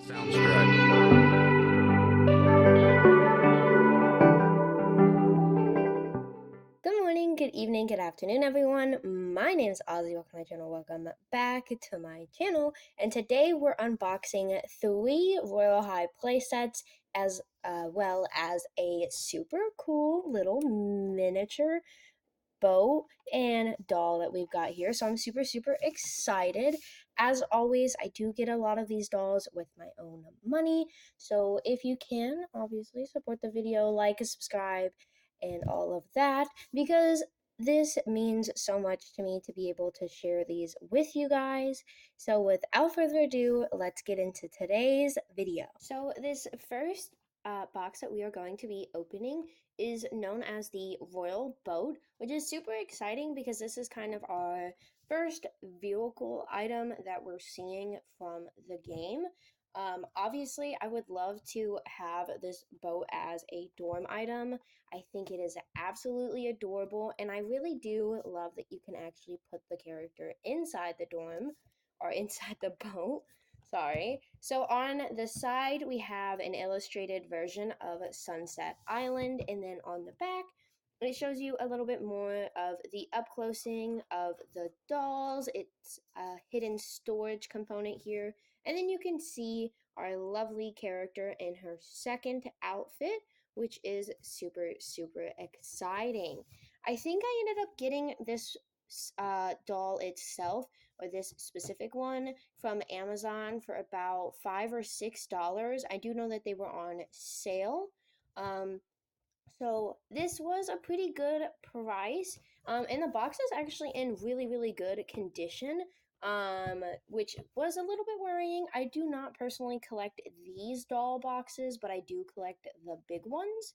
Sounds correct. Good morning, good evening, good afternoon, everyone. My name is Ozzy. Welcome to my channel. Welcome back to my channel. And today we're unboxing 3 Royal High playsets as well as a super cool little miniature boat and doll that we've got here. So I'm super excited. As always, I do get a lot of these dolls with my own money. So if you can, obviously support the video, like, subscribe, and all of that, because this means so much to me to be able to share these with you guys. So without further ado, let's get into today's video. So this first box that we are going to be opening is known as the Royal Boat, which is super exciting because this is kind of our first vehicle item that we're seeing from the game. Obviously, I would love to have this boat as a dorm item. I think it is absolutely adorable, and I really do love that you can actually put the character inside the dorm or inside the boat. Sorry. So on the side, we have an illustrated version of Sunset Island, and then on the back, it shows you a little bit more of the up closing of the dolls. It's a hidden storage component here, and then you can see our lovely character in her second outfit, which is super exciting. I think I ended up getting this doll itself, or this specific one, from Amazon for about $5 or $6. I do know that they were on sale. Um, so this was a pretty good price. And the box is actually in really good condition. Which was a little bit worrying. I do not personally collect these doll boxes, but I do collect the big ones.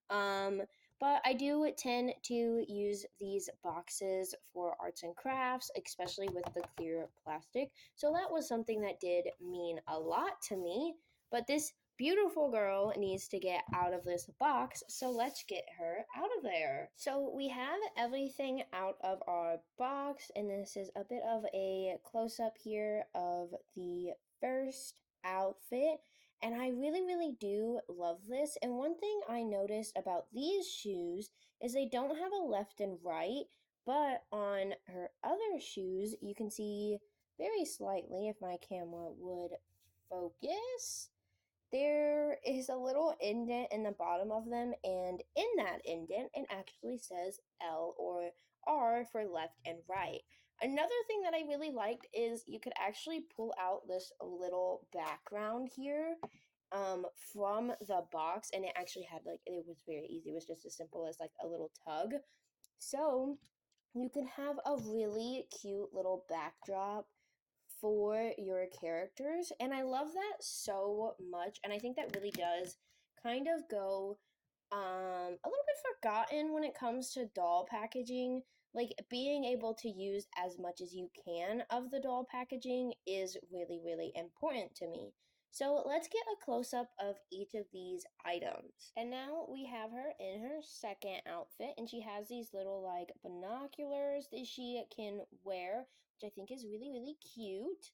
Um, but I do tend to use these boxes for arts and crafts, especially with the clear plastic. So that was something that did mean a lot to me. But this beautiful girl needs to get out of this box, so let's get her out of there. So we have everything out of our box, and this is a bit of a close-up here of the first outfit. And I really do love this. And one thing I noticed about these shoes is they don't have a left and right, but on her other shoes, you can see very slightly, if my camera would focus, there is a little indent in the bottom of them, and in that indent, it actually says L or R for left and right. Another thing that I really liked is you could actually pull out this little background here from the box, and it actually had, like, it was very easy. It was just as simple as like a little tug. So you can have a really cute little backdrop for your characters, and I love that so much. And I think that really does kind of go a little bit forgotten when it comes to doll packaging. Like, being able to use as much as you can of the doll packaging is really important to me. So let's get a close-up of each of these items. And now we have her in her second outfit, and she has these little like binoculars that she can wear, which I think is really cute.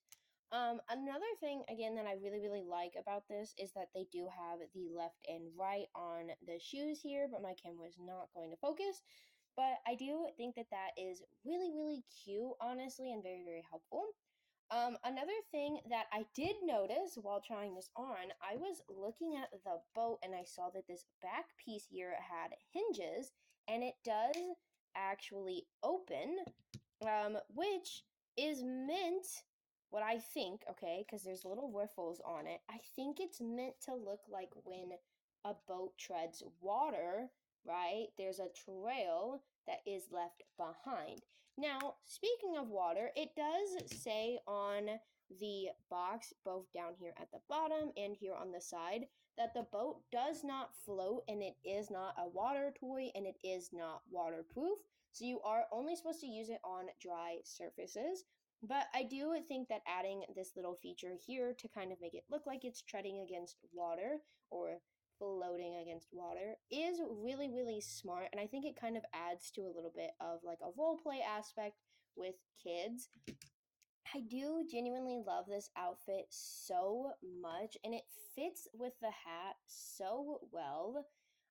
Another thing, again, that I really like about this is that they do have the left and right on the shoes here, but my camera is not going to focus. But I do think that that is really cute, honestly, and very helpful. Another thing that I did notice while trying this on, I was looking at the boat and I saw that this back piece here had hinges, and it does actually open, which is meant, what I think, okay, because there's little riffles on it, I think it's meant to look like when a boat treads water, right? There's a trail that is left behind. Now, speaking of water, it does say on the box, both down here at the bottom and here on the side, that the boat does not float, and it is not a water toy, and it is not waterproof. So you are only supposed to use it on dry surfaces. But I do think that adding this little feature here to kind of make it look like it's treading against water or floating against water is really smart. And I think it kind of adds to a little bit of like a role play aspect with kids. I do genuinely love this outfit so much, and it fits with the hat so well.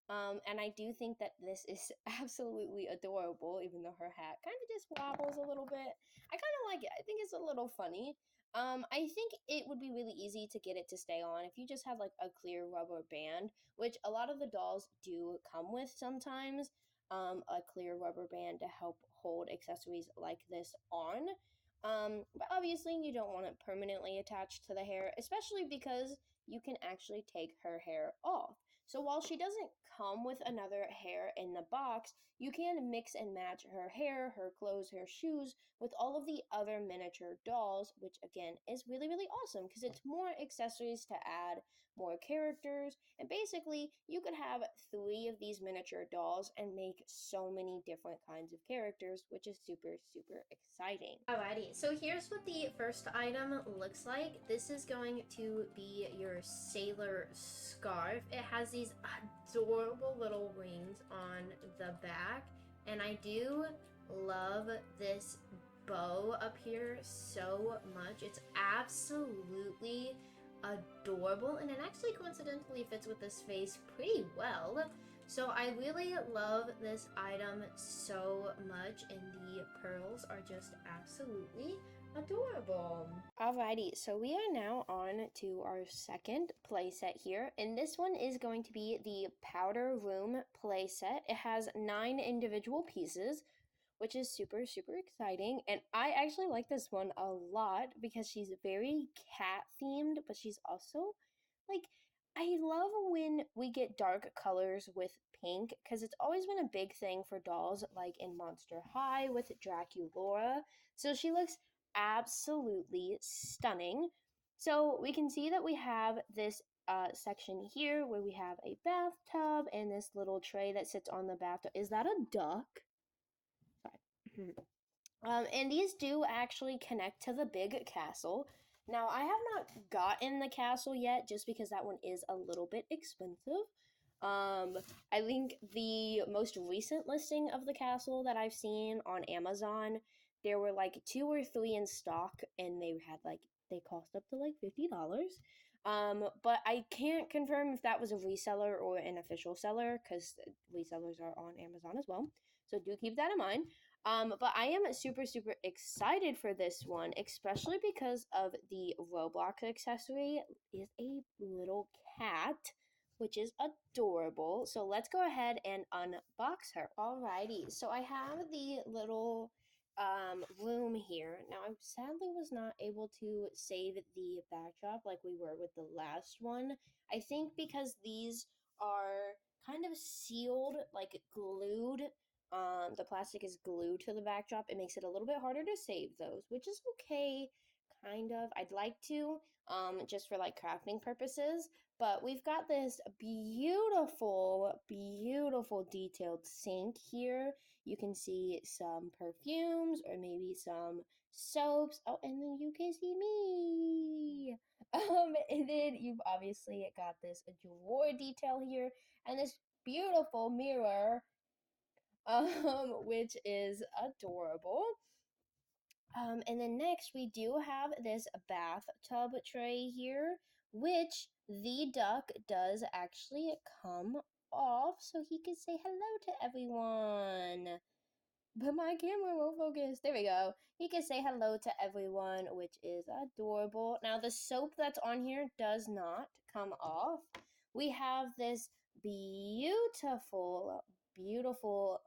And I do think that this is absolutely adorable, even though her hat kind of just wobbles a little bit. I kind of like it. I think it's a little funny. I think it would be really easy to get it to stay on if you just had like a clear rubber band, which a lot of the dolls do come with sometimes. A clear rubber band to help hold accessories like this on. But obviously, you don't want it permanently attached to the hair, especially because you can actually take her hair off. So while she doesn't come with another hair in the box, you can mix and match her hair, her clothes, her shoes with all of the other miniature dolls, which again is really, really awesome because it's more accessories to add, more characters, and basically you could have 3 of these miniature dolls and make so many different kinds of characters, which is super, super exciting. Alrighty, so here's what the first item looks like. This is going to be your sailor scarf. It has these adorable little wings on the back, and I do love this bow up here so much. It's absolutely adorable, and it actually coincidentally fits with this face pretty well. So I really love this item so much, and the pearls are just absolutely adorable. Alrighty, so we are now on to our second playset here, and this one is going to be the Powder Room playset. It has 9 individual pieces, which is super, super exciting. And I actually like this one a lot because she's very cat themed, but she's also like, I love when we get dark colors with pink because it's always been a big thing for dolls, like in Monster High with Draculaura. So she looks absolutely stunning. So we can see that we have this section here where we have a bathtub and this little tray that sits on the bathtub. Is that a duck? Sorry. And these do actually connect to the big castle. Now, I have not gotten the castle yet just because that one is a little bit expensive. I think the most recent listing of the castle that I've seen on Amazon, there were like 2 or 3 in stock, and they cost up to like $50. But I can't confirm if that was a reseller or an official seller because resellers are on Amazon as well. So do keep that in mind. But I am super, super excited for this one, especially because of the Roblox accessory is a little cat, which is adorable. So let's go ahead and unbox her. Alrighty, so I have the little room here. Now, I sadly was not able to save the backdrop like we were with the last one. I think because these are kind of sealed, like glued, the plastic is glued to the backdrop. It makes it a little bit harder to save those, which is okay, kind of. I'd like to, just for like crafting purposes. But we've got this beautiful, beautiful detailed sink here. You can see some perfumes or maybe some soaps. Oh, and then you can see me. And then you've obviously got this drawer detail here and this beautiful mirror, which is adorable. And then next we do have this bathtub tray here, which the duck does actually come off so he can say hello to everyone. But my camera won't focus. There we go. He can say hello to everyone, which is adorable. Now, the soap that's on here does not come off. We have this beautiful, beautiful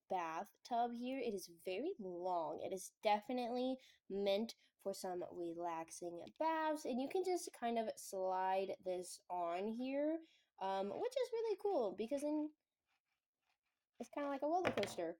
bathtub here. It is very long. It is definitely meant for some relaxing baths, and you can just kind of slide this on here, which is really cool because then it's kind of like a roller coaster.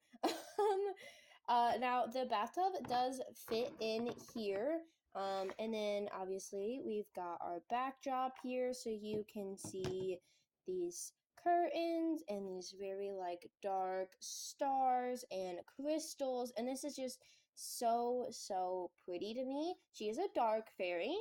Now the bathtub does fit in here. And then obviously we've got our backdrop here so you can see these curtains and these very like dark stars and crystals, and this is just so pretty to me. She is a dark fairy,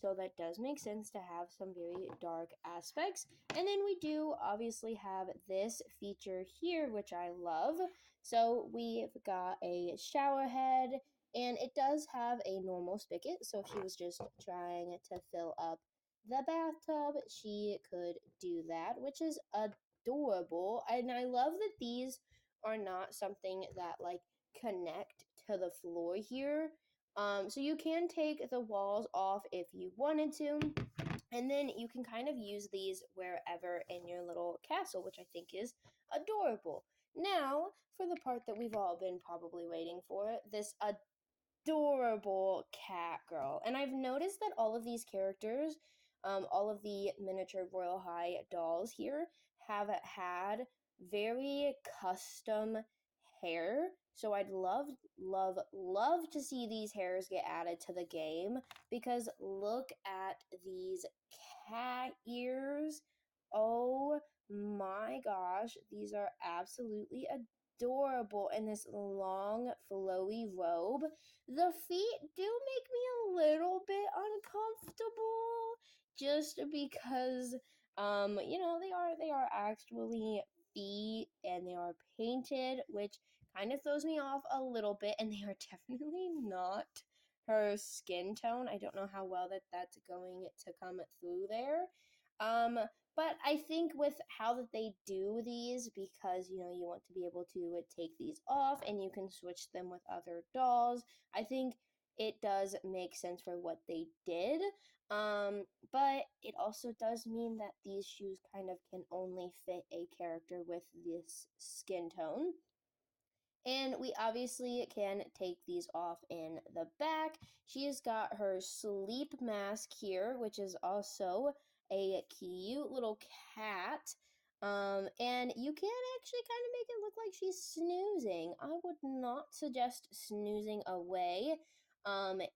so that does make sense to have some very dark aspects. And then we do obviously have this feature here, which I love. So we've got a shower head And it does have a normal spigot, so if she was just trying to fill up the bathtub, she could do that, which is adorable. And I love that these are not something that like connect to the floor here. So you can take the walls off if you wanted to, and then you can kind of use these wherever in your little castle, which I think is adorable. Now, for the part that we've all been probably waiting for, this adorable cat girl. And I've noticed that all of these characters, all of the miniature Royal High dolls here, have had very custom hair. So I'd love, love, love to see these hairs get added to the game, because look at these cat ears. Oh my gosh, these are absolutely adorable in this long, flowy robe. The feet do make me a little bit uncomfortable, just because they are actually feet, and they are painted, which kind of throws me off a little bit, and they are definitely not her skin tone. I don't know how well that's going to come through there. Um, but I think with how that they do these, because you want to be able to take these off and you can switch them with other dolls, I think it does make sense for what they did. But it also does mean that these shoes kind of can only fit a character with this skin tone. And we obviously can take these off in the back. She's got her sleep mask here, which is also a cute little cat. And you can actually kind of make it look like she's snoozing. I would not suggest snoozing away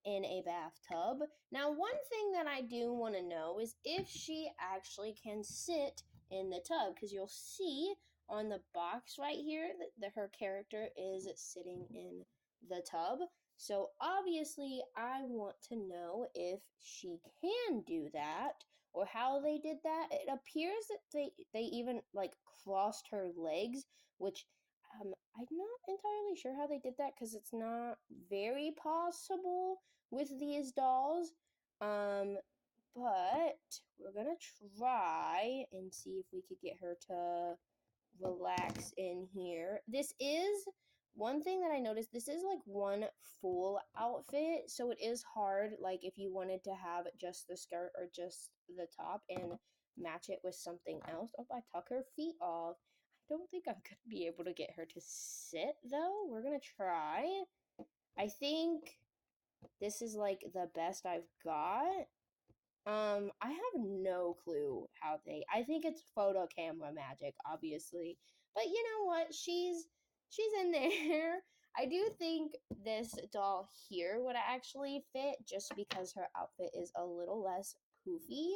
in a bathtub. Now, one thing that I do want to know is if she actually can sit in the tub, because you'll see on the box right here that her character is sitting in the tub. So obviously I want to know if she can do that, or how they did that. It appears that they even like crossed her legs, which I'm not entirely sure how they did that, because it's not very possible with these dolls. But we're gonna try and see if we could get her to relax in here. This is one thing that I noticed. This is like one full outfit, so it is hard, like if you wanted to have just the skirt or just the top and match it with something else. Oh, I tuck her feet off. I don't think I'm gonna be able to get her to sit though. We're gonna try. I think this is like the best I've got. I have no clue how I think it's photo camera magic, obviously. But you know what? She's in there. I do think this doll here would actually fit, just because her outfit is a little less poofy.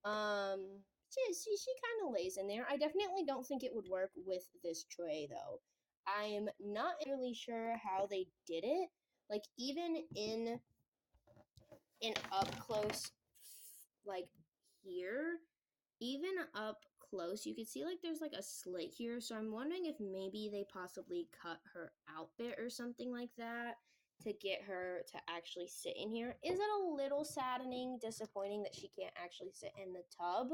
Um, she kind of lays in there. I definitely don't think it would work with this tray though. I'm not really sure how they did it. Like even in up close, like here, even up close, you can see like there's like a slit here. So I'm wondering if maybe they possibly cut her outfit or something like that to get her to actually sit in here. Is it a little saddening, disappointing that she can't actually sit in the tub?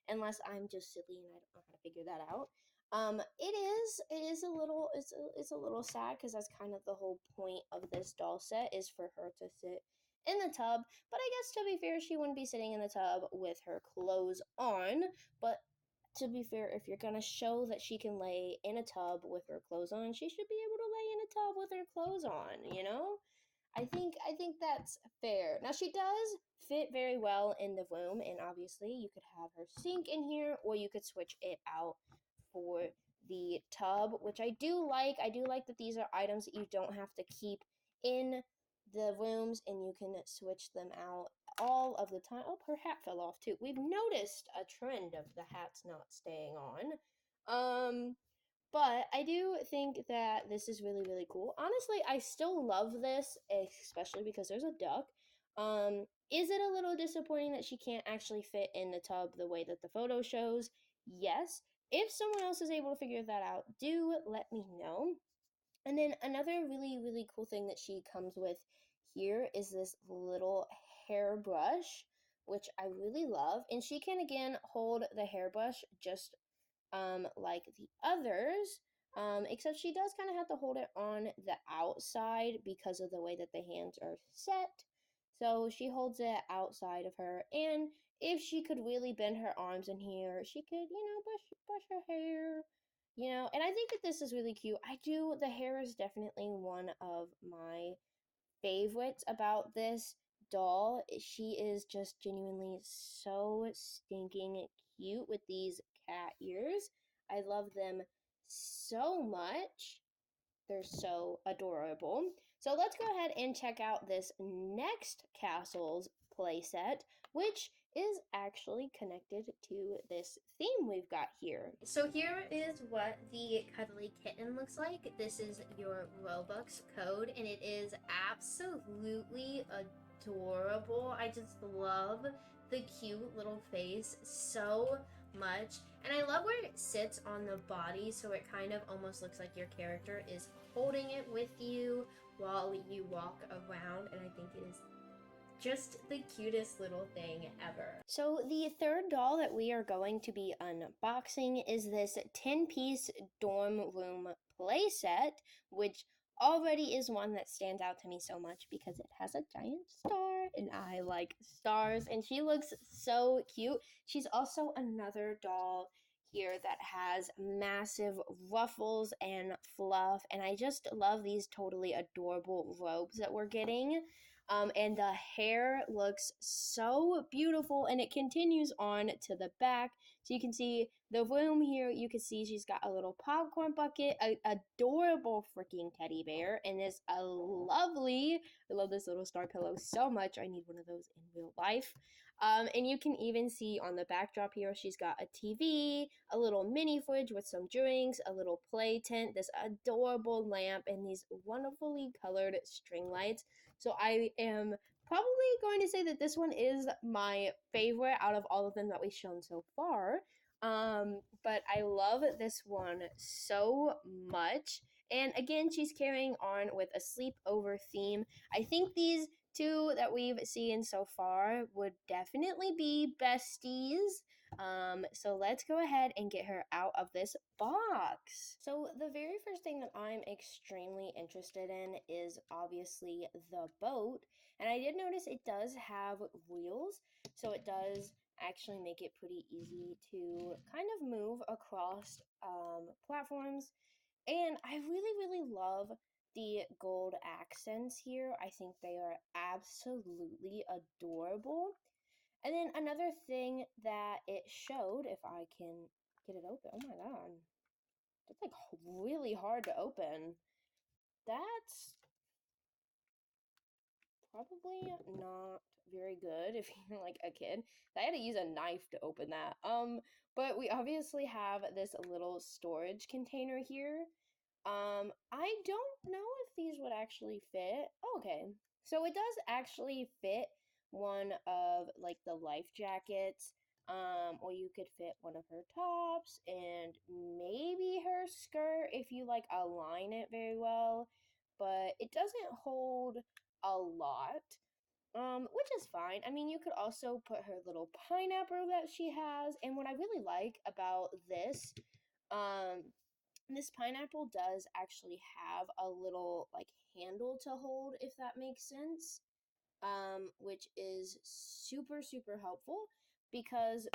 Unless I'm just silly and I don't know how to figure that out. It is a little sad, because that's kind of the whole point of this doll set, is for her to sit in the tub. But I guess to be fair, she wouldn't be sitting in the tub with her clothes on. But to be fair, if you're gonna show that she can lay in a tub with her clothes on, she should be able to lay in a tub with her clothes on, you know? I think that's fair. Now she does fit very well in the room, and obviously you could have her sink in here, or you could switch it out for the tub, which I do like. I do like that these are items that you don't have to keep in the rooms, and you can switch them out all of the time. Oh, her hat fell off too. We've noticed a trend of the hats not staying on. But I do think that this is really, really cool. Honestly, I still love this, especially because there's a duck. Is it a little disappointing that she can't actually fit in the tub the way that the photo shows? Yes. If someone else is able to figure that out, do let me know. And then another really, really cool thing that she comes with here is this little hairbrush, which I really love. And she can again hold the hairbrush just like the others, except she does kind of have to hold it on the outside because of the way that the hands are set. So she holds it outside of her, and if she could really bend her arms in here, she could, brush her hair, And I think that this is really cute. The hair is definitely one of my favorites about this doll. She is just genuinely so stinking cute with these cat ears. I love them so much. They're so adorable. So let's go ahead and check out this next castle's playset, which is actually connected to this theme we've got here. So here is what the cuddly kitten looks like. This is your Robux code, and it is absolutely adorable. I just love the cute little face so much. And I love where it sits on the body, so it kind of almost looks like your character is holding it with you while you walk around, and I think it is just the cutest little thing ever. So the third doll that we are going to be unboxing is this 10-piece dorm room playset, which already is one that stands out to me so much because it has a giant star, and I like stars, and she looks so cute. She's also another doll here that has massive ruffles and fluff, and I just love these totally adorable robes that we're getting. And the hair looks so beautiful, and it continues on to the back. So you can see the room here. You can see she's got a little popcorn bucket, a adorable freaking teddy bear, and this a lovely. I love this little star pillow so much. I need one of those in real life. And you can even see on the backdrop here, she's got a TV, a little mini fridge with some drinks, a little play tent, this adorable lamp, and these wonderfully colored string lights. So I am probably going to say that this one is my favorite out of all of them that we've shown so far. But I love this one so much. And again, she's carrying on with a sleepover theme. I think these two that we've seen so far would definitely be besties. So let's go ahead and get her out of this box. So the very first thing that I'm extremely interested in is obviously the boat. And I did notice it does have wheels, so it does actually make it pretty easy to kind of move across platforms. And I really, really love the gold accents here. I think they are absolutely adorable. And then another thing that it showed, if I can get it open, oh my god, that's like really hard to open. That's probably not very good if you're like a kid. I had to use a knife to open that. But we obviously have this little storage container here. I don't know if these would actually fit. Oh, okay. So it does actually fit one of like the life jackets. Or you could fit one of her tops and maybe her skirt if you like align it very well. But it doesn't hold a lot. Which is fine. I mean, you could also put her little pineapple that she has. And what I really like about um, this pineapple does actually have a little like handle to hold, if that makes sense. Which is super, super helpful because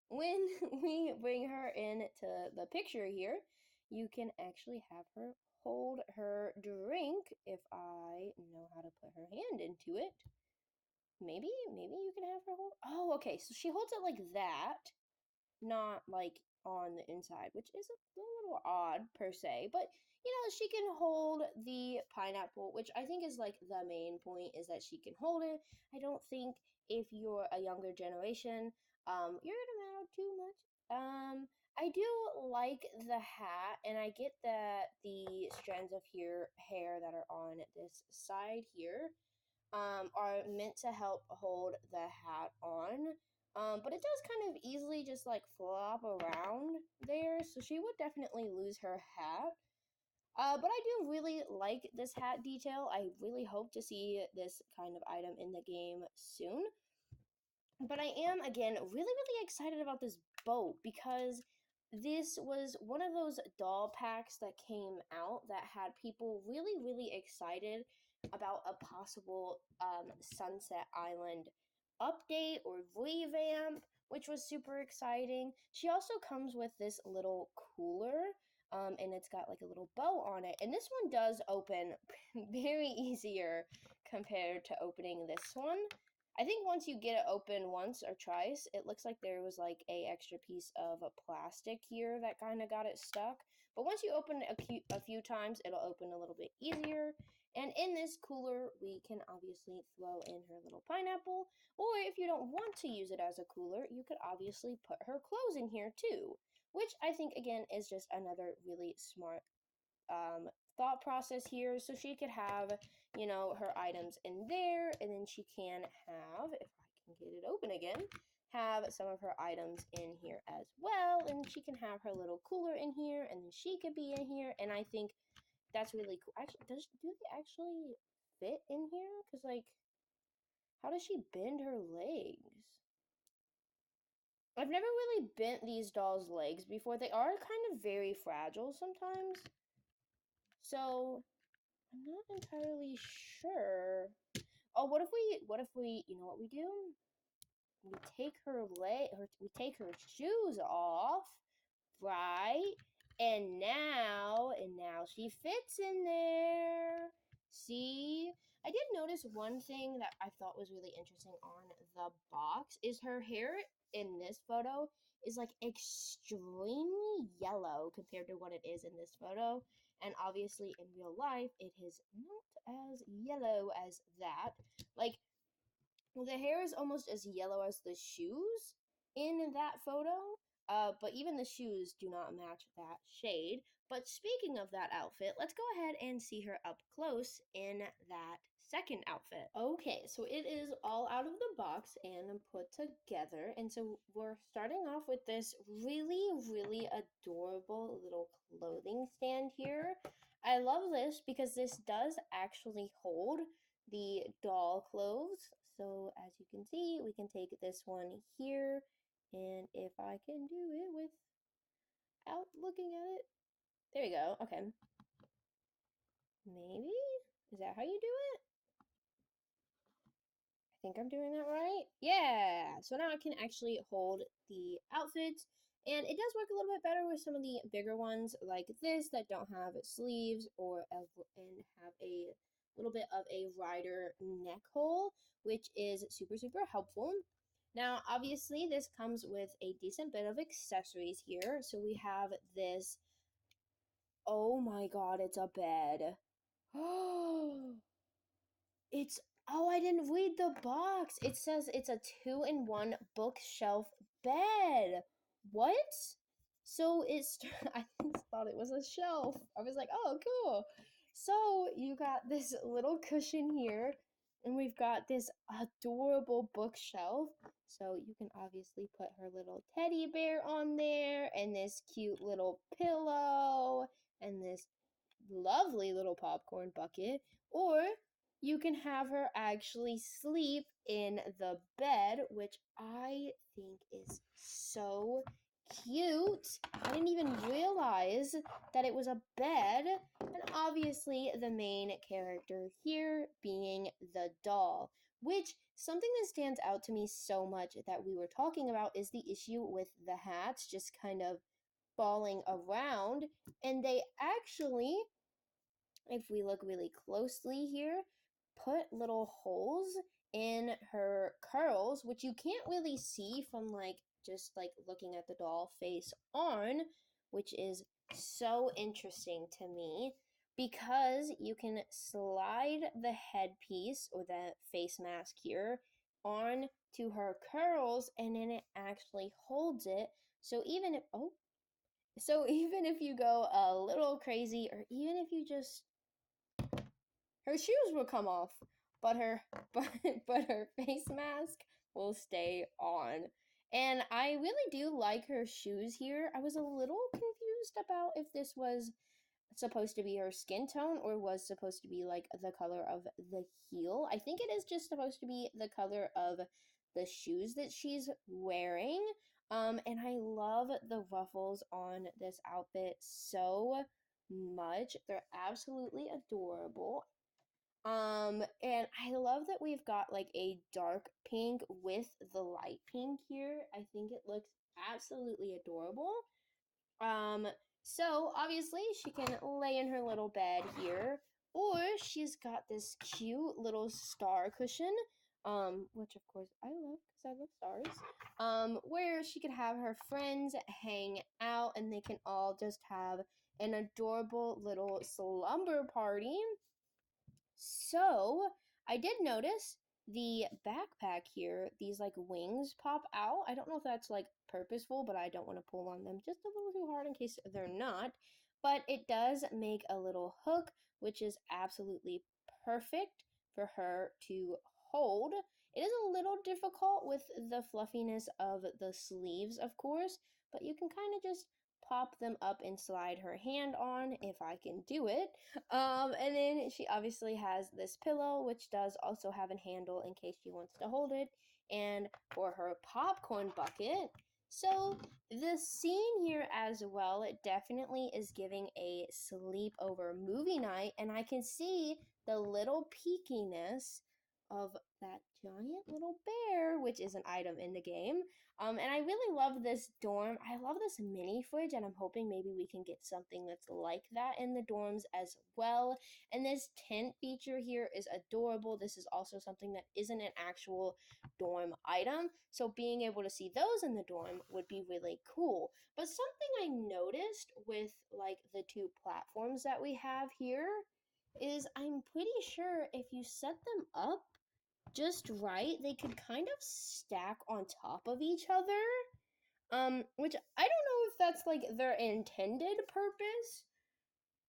when we bring her into the picture here, you can actually have her hold her drink if I know how to put her hand into it. Maybe you can have her hold. Oh, okay. So she holds it like that, not like on the inside, which is a little odd per se. But she can hold the pineapple, which I think is like the main point is that she can hold it. I don't think if you're a younger generation, you're gonna matter too much. I do like the hat, and I get that the strands of hair that are on this side here are meant to help hold the hat on. But it does kind of easily just like flop around there, so she would definitely lose her hat. But I do really like this hat detail. I really hope to see this kind of item in the game soon. But I am, again, really excited about this boat because this was one of those doll packs that came out that had people really excited about a possible Sunset Island update or revamp, which was super exciting. She also comes with this little cooler, and it's got like a little bow on it. And this one does open very easier compared to opening this one. I think once you get it open once or twice, it looks like there was like a extra piece of a plastic here that kind of got it stuck. But once you open it a few times, it'll open a little bit easier. And in this cooler, we can obviously throw in her little pineapple. Or if you don't want to use it as a cooler, you could obviously put her clothes in here too. Which I think, again, is just another really smart thought process here. So she could have, you know, her items in there, and then she can have, if I can get it open again, have some of her items in here as well, and she can have her little cooler in here, and then she could be in here, and I think that's really cool. Actually, do they actually fit in here? Because, like, how does she bend her legs? I've never really bent these dolls' legs before. They are kind of very fragile sometimes. So I'm not entirely sure. Oh, what if we, you know what we do? We take we take her shoes off, right? And now she fits in there. See? I did notice one thing that I thought was really interesting on the box is her hair in this photo is like extremely yellow compared to what it is in this photo. And obviously in real life, it is not as yellow as that. Like, well, the hair is almost as yellow as the shoes in that photo, but even the shoes do not match that shade. But speaking of that outfit, let's go ahead and see her up close in that second outfit. Okay, so it is all out of the box and put together. And so we're starting off with this really adorable little clothing stand here. I love this because this does actually hold the doll clothes. So as you can see, we can take this one here, and if I can do it without looking at it, there you go. Okay, maybe, is that how you do it? I think I'm doing that right. Yeah, so now I can actually hold the outfits, and it does work a little bit better with some of the bigger ones like this that don't have sleeves and have a little bit of a wider neck hole, which is super helpful. Now, obviously, this comes with a decent bit of accessories here. So we have this. Oh my god, it's a bed. Oh, it's oh, I didn't read the box. It says it's a 2-in-1 bookshelf bed. What? So it's I just thought it was a shelf. I was like, "Oh, cool." So, you got this little cushion here, and we've got this adorable bookshelf. So, you can obviously put her little teddy bear on there and this cute little pillow and this lovely little popcorn bucket, or you can have her actually sleep in the bed, which I think is so cute. I didn't even realize that it was a bed, and obviously the main character here being the doll, which something that stands out to me so much that we were talking about is the issue with the hats just kind of falling around, and they actually, if we look really closely here, put little holes in her curls, which you can't really see from like just like looking at the doll face on, which is so interesting to me because you can slide the headpiece or the face mask here on to her curls, and then it actually holds it. So even if you go a little crazy, or even if you just, her shoes will come off, but her but her face mask will stay on. And I really do like her shoes here. I was a little confused about if this was supposed to be her skin tone or was supposed to be like the color of the heel. I think it is just supposed to be the color of the shoes that she's wearing. And I love the ruffles on this outfit so much. They're absolutely adorable. And I love that we've got like a dark pink with the light pink here. I think it looks absolutely adorable. Um, so obviously she can lay in her little bed here, or she's got this cute little star cushion, which of course I love because I love stars. Where she could have her friends hang out and they can all just have an adorable little slumber party. So I did notice the backpack here, these like wings pop out. I don't know if that's like purposeful, but I don't want to pull on them just a little too hard in case they're not. But it does make a little hook, which is absolutely perfect for her to hold. It is a little difficult with the fluffiness of the sleeves, of course, but you can kind of just pop them up and slide her hand on if I can do it. And then she obviously has this pillow, which does also have a handle in case she wants to hold it, and for her popcorn bucket. So the scene here as well, it definitely is giving a sleepover movie night, and I can see the little peakiness of that giant little bear, which is an item in the game. And I really love this dorm. I love this mini fridge, and I'm hoping maybe we can get something that's like that in the dorms as well. And this tent feature here is adorable. This is also something that isn't an actual dorm item, so being able to see those in the dorm would be really cool. But something I noticed with like the two platforms that we have here is I'm pretty sure if you set them up just right, they could kind of stack on top of each other. Which I don't know if that's like their intended purpose,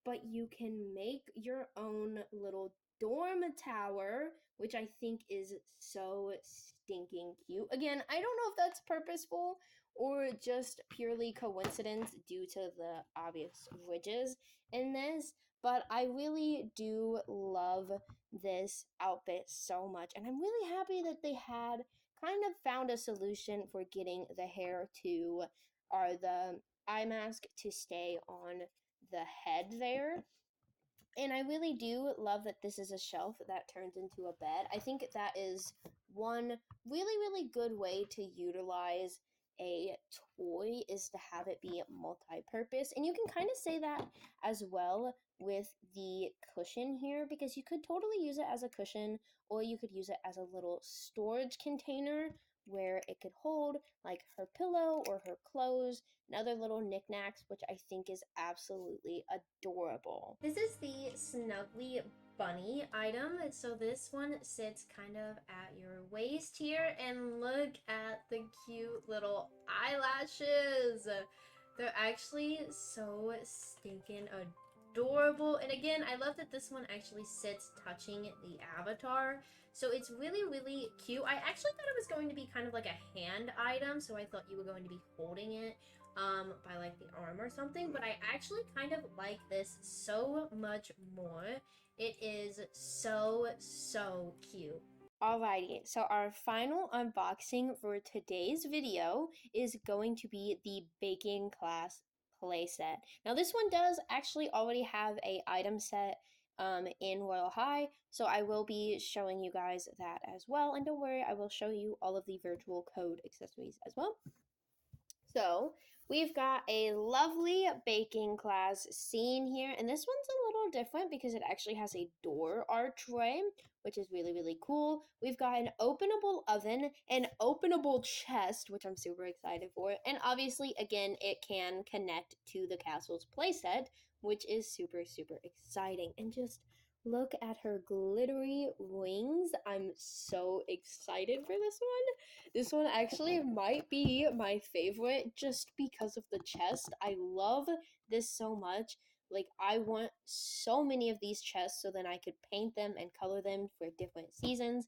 but you can make your own little dorm tower, which I think is so stinking cute. Again, I don't know if that's purposeful or just purely coincidence due to the obvious ridges in this, but I really do love this outfit so much, and I'm really happy that they had kind of found a solution for getting the hair to, or the eye mask to stay on the head there. And I really do love that this is a shelf that turns into a bed. I think that is one really, really good way to utilize a toy, is to have it be multi-purpose. And you can kind of say that as well with the cushion here, because you could totally use it as a cushion, or you could use it as a little storage container where it could hold like her pillow or her clothes and other little knickknacks, which I think is absolutely adorable. This is the Snuggly Bunny item. So this one sits kind of at your waist here, and look at the cute little eyelashes. They're actually so stinking adorable. And again, I love that this one actually sits touching the avatar. So it's really, really cute. I actually thought it was going to be kind of like a hand item, so I thought you were going to be holding it by like the arm or something, but I actually kind of like this so much more. It is so, so cute. Alrighty, so our final unboxing for today's video is going to be the baking class playset. Now this one does actually already have a item set in Royale High, so I will be showing you guys that as well. And don't worry, I will show you all of the virtual code accessories as well. So we've got a lovely baking class scene here, and this one's a little different because it actually has a door archway, which is really, really cool. We've got an openable oven, an openable chest, which I'm super excited for, and obviously, again, it can connect to the castle's playset, which is super, super exciting. And just look at her glittery wings. I'm so excited for this one. This one actually might be my favorite just because of the chest. I love this so much. Like, I want so many of these chests so then I could paint them and color them for different seasons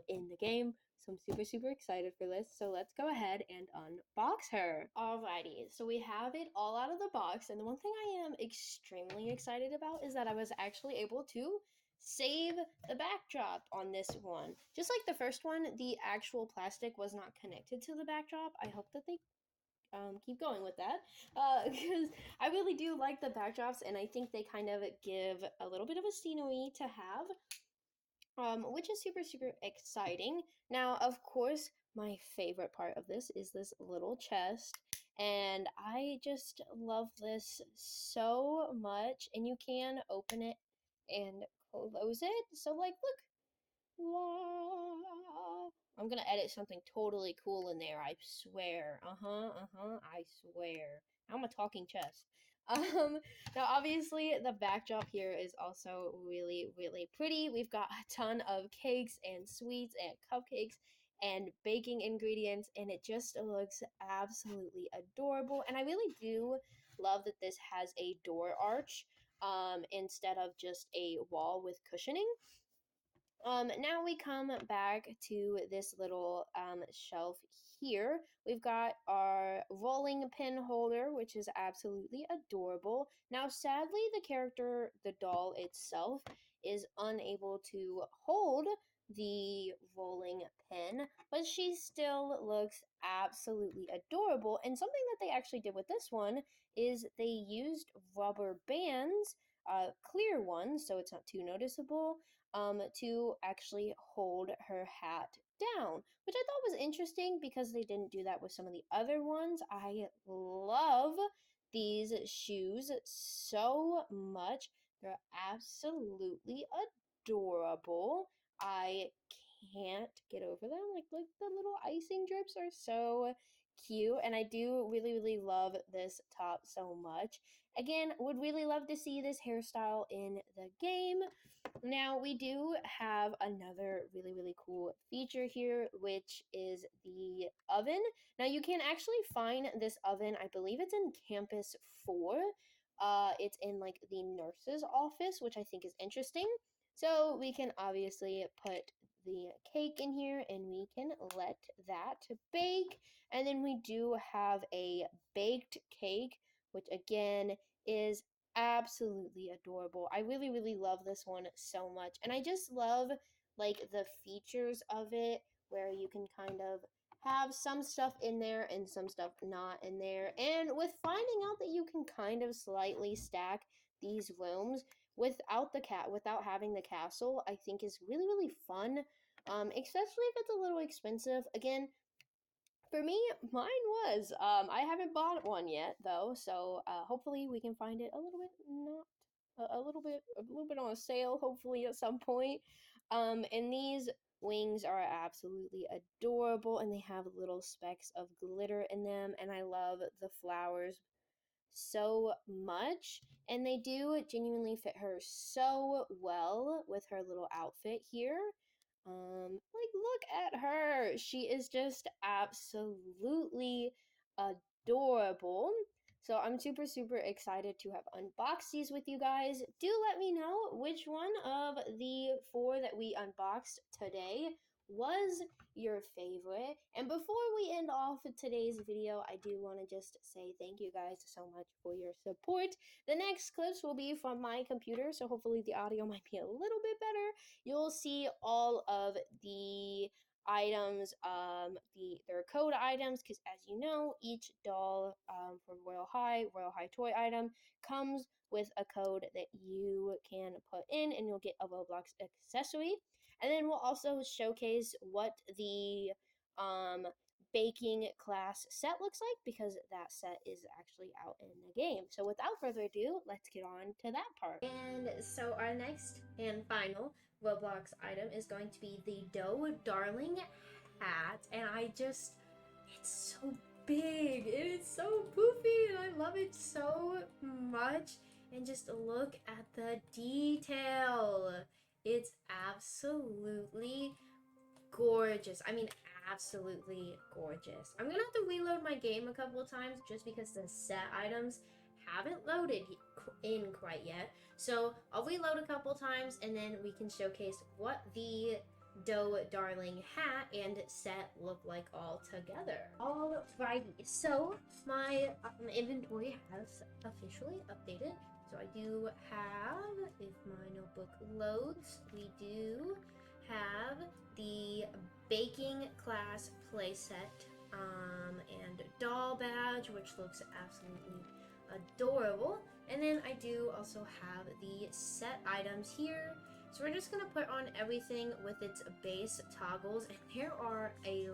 in the game. So I'm super excited for this. So let's go ahead and unbox her. Alrighty, so we have it all out of the box, and the one thing I am extremely excited about is that I was actually able to save the backdrop on this one. Just like the first one, the actual plastic was not connected to the backdrop. I hope that they keep going with that, because I really do like the backdrops, and I think they kind of give a little bit of a scenery to have, which is super exciting. Now, of course, my favorite part of this is this little chest, and I just love this so much. And you can open it and close it. So, like, look. Wow. I'm gonna edit something totally cool in there, I swear. I swear. I'm a talking chess. Um, Now obviously the backdrop here is also really pretty. We've got a ton of cakes and sweets and cupcakes and baking ingredients, and it just looks absolutely adorable. And I really do love that this has a door arch instead of just a wall with cushioning. Now we come back to this little shelf here. We've got our rolling pin holder, which is absolutely adorable. Now, sadly, the character, the doll itself, is unable to hold the rolling pin, but she still looks absolutely adorable. And something that they actually did with this one is they used rubber bands, clear ones, so it's not too noticeable, to actually hold her hat down, which I thought was interesting because they didn't do that with some of the other ones. I love these shoes so much. They're absolutely adorable. I can't get over them. Like the little icing drips are so cute, and I do really love this top so much. Again, would really love to see this hairstyle in the game. Now, we do have another really cool feature here, which is the oven. Now, you can actually find this oven, I believe it's in Campus 4. It's in like the nurse's office, which I think is interesting. So we can obviously put the cake in here and we can let that bake. And then we do have a baked cake, which again is absolutely adorable. I really love this one so much. And I just love like the features of it, where you can kind of have some stuff in there and some stuff not in there. And with finding out that you can kind of slightly stack these rooms without having the castle, I think is really fun. Especially if it's a little expensive. Again, for me, mine was. I haven't bought one yet though, so hopefully we can find it a little bit not a little bit on a sale. Hopefully at some point. And these wings are absolutely adorable, and they have little specks of glitter in them, and I love the flowers so much, and they do genuinely fit her so well with her little outfit here. Like, look at her. She is just absolutely adorable. So I'm super excited to have unboxed these with you guys. Do let me know which one of the 4 that we unboxed today was your favorite. And before we end off today's video, I do want to just say thank you guys so much for your support. The next clips will be from my computer, so hopefully the audio might be a little bit better. You'll see all of the items, their code items, because as you know, each doll for Royale High toy item comes with a code that you can put in, and you'll get a Roblox accessory. And then we'll also showcase what the baking class set looks like, because that set is actually out in the game. So without further ado, let's get on to that part. And so our next and final Roblox item is going to be the Doe Darling hat. And it's so big. It is so poofy, and I love it so much. And just look at the detail. It's absolutely gorgeous. I mean, absolutely gorgeous. I'm gonna have to reload my game a couple of times just because the set items haven't loaded in quite yet. So I'll reload a couple times, and then we can showcase what the Doe Darling hat and set look like all together. Alrighty, so my inventory has officially updated. So I do have, if my notebook loads, we do have the baking class playset and doll badge, which looks absolutely adorable. And then I do also have the set items here. So we're just gonna put on everything with its base toggles, and there are a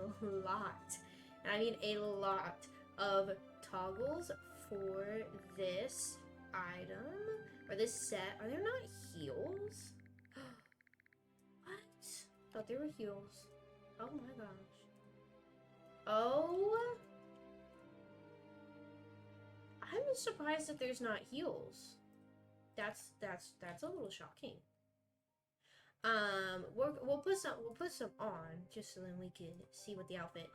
lot, and I mean a lot of toggles for this item, or this set. Are there not heels? What? Thought there were heels. Oh my gosh. Oh, I'm surprised that there's not heels. That's a little shocking. We'll put some on just so then we can see what the outfit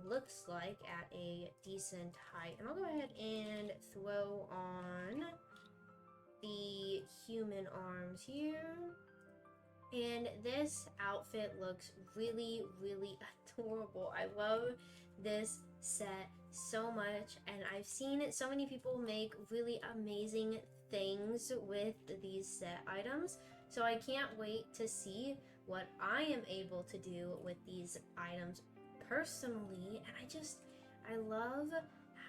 looks like at a decent height. And I'll go ahead and throw on the human arms here. And this outfit looks really, really adorable. I love this set so much, and I've seen so many people make really amazing things with these set items. So I can't wait to see what I am able to do with these items personally. And I love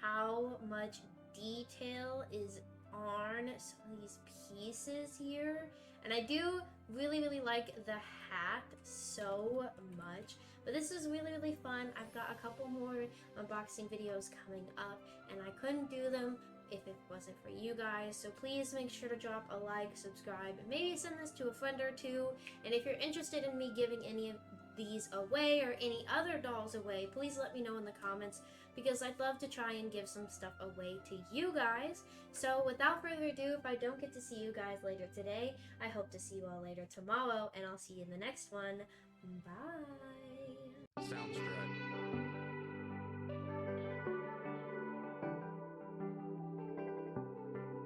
how much detail is on some of these pieces here. And I do really like the hat so much. But this is really fun. I've got a couple more unboxing videos coming up, and I couldn't do them if it wasn't for you guys. So please make sure to drop a like, subscribe, and maybe send this to a friend or two. And if you're interested in me giving any of these away or any other dolls away, please let me know in the comments, because I'd love to try and give some stuff away to you guys. So without further ado, if I don't get to see you guys later today, I hope to see you all later tomorrow, and I'll see you in the next one. Bye. Soundstripe.